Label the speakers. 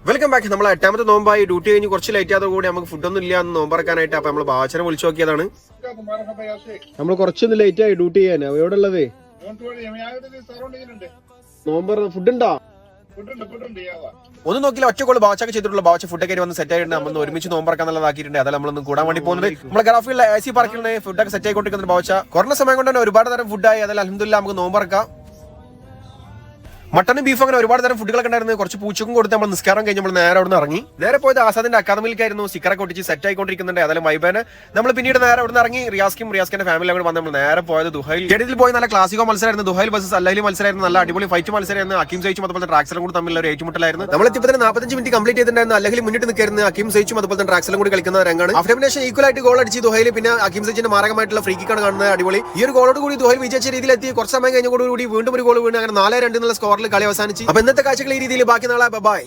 Speaker 1: Welcome back. നമ്മൾ 8ാമത്തെ നോമ്പായി duty കഴിഞ്ഞ് കുറച്ച് ലേറ്റ് ആയതോ കൂടി നമുക്ക് ഫുഡൊന്നും ഇല്ല എന്ന് നോമ്പറക്കാനായിട്ട് അപ്പൊ നമ്മൾ ബാച്ചനെ വിളിച്ചു നോക്കിയതാണ്. നമ്മൾ കുറച്ചൊന്ന് ലേറ്റ് ആയി ഡ്യൂട്ടി ചെയ്യാൻ. എവിടെ ഉള്ളത് നോമ്പർ ഫുഡ് ഉണ്ടോ? ഒന്നും നോക്കില്ല, ഒറ്റ കോള് ബാച്ചൊക്കെ ചെയ്തിട്ടുള്ള ബാച്ച ഫുഡൊക്കെ വന്ന് സെറ്റ് ആയിട്ടുണ്ട്. നമ്മൾ ഒരുമിച്ച് നോമ്പറക്കാൻ നല്ലതാക്കിയിട്ടുണ്ട്. അതെല്ലാം നമ്മളൊന്നും കൂടാൻ വേണ്ടി പോകുന്നത്. നമ്മളെ ഗ്രാഫിലുള്ള AC പാർക്കിൽ ഫുഡൊക്കെ സെറ്റ് ആയിക്കൊണ്ടിരിക്കുന്ന ബാച്ച കുറഞ്ഞ സമയം കൊണ്ട് തന്നെ ഒരുപാട് തരം ഫുഡായി. അതെല്ലാം അൽഹംദുലില്ലാഹ് നമുക്ക് നോമ്പറക്കാം. മട്ടനും ബീഫ് അങ്ങനെ ഒരുപാട് തരം ഫുഡുകളൊക്കെ ഉണ്ടായിരുന്നു. കുറച്ച് പൂച്ചക്കും കൊടുത്ത് നമ്മൾ നിസ്കാരം കഴിഞ്ഞ് നമ്മൾ നേരെ അവിടെ നിന്ന് ഇറങ്ങി. നേരെ പോയത് ആസാദിന്റെ അക്കാദമിയിലേക്കായിരുന്നു. സ്റ്റിക്കറൊക്കെ ഒട്ടിച്ച് സെറ്റ് ആയിക്കൊണ്ടിരിക്കുന്നുണ്ട്. അതെല്ലാം വൈബാന് നമ്മൾ പിന്നീട് നേരെ അവിടെ നിന്ന് ഇറങ്ങി റിയാസ്കിന്റെ ഫാമിലി കൂടെ വന്ന് നമ്മൾ നേരെ പോയത് ദുഹൈൽ സ്റ്റേഡിയത്തിൽ പോയി. നല്ല ക്ലാസിക്കോ മത്സരമായിരുന്നു. ദുഹൈൽ ബസ് അല്ലഹലി മത്സരമായിരുന്നു. നല്ല അടിപൊളി ഫൈറ്റ് മത്സരമായിരുന്നു. അക്കീം സഹിച്ചും അതുപോലെ ട്രാക്സിലും കൂടി തമ്മിലുള്ള ഒരു ഏറ്റുമുട്ടലായിരുന്നു. നമ്മൾ ഇപ്പോൾ 45 മിനിറ്റ് കംപ്ലീറ്റ് ചെയ്തിട്ടുണ്ടായിരുന്നു. അല്ലഹലി മുന്നിട്ട് നിൽക്കായിരുന്നു. അക്കീം സഹിച്ചും അതുപോലെ ട്രാക്സിലും കൂടി കളിക്കുന്ന രംഗാണ്. ആഫ്റ്റർ ഈക്വൽ ആയിട്ട് ഗോൾ അടിച്ച് ദുഹൈൽ. പിന്നെ അക്കീം സഹിച്ചിന്റെ മാരകമായിട്ടുള്ള ഫ്രീ കിക്കാണ് കാണുന്നത്. അടിപൊളി. ഈ ഒരു ഗോളോട് കൂടി ദുഹൈൽ വിജയിച്ച രീതിയിലെത്തി. കുറച്ച് സമയം കഴിഞ്ഞോടുകൂടി വീണ്ടും ഒരു ഗോൾ വീണ് അങ്ങനെ 4-2 എന്നുള്ള സ്കോറിൽ കളി അവസാനിച്ചു. അപ്പൊ ഇന്നത്തെ കാഴ്ചകൾ ഈ രീതിയിൽ. ബാക്കി നാളെ ബൈ.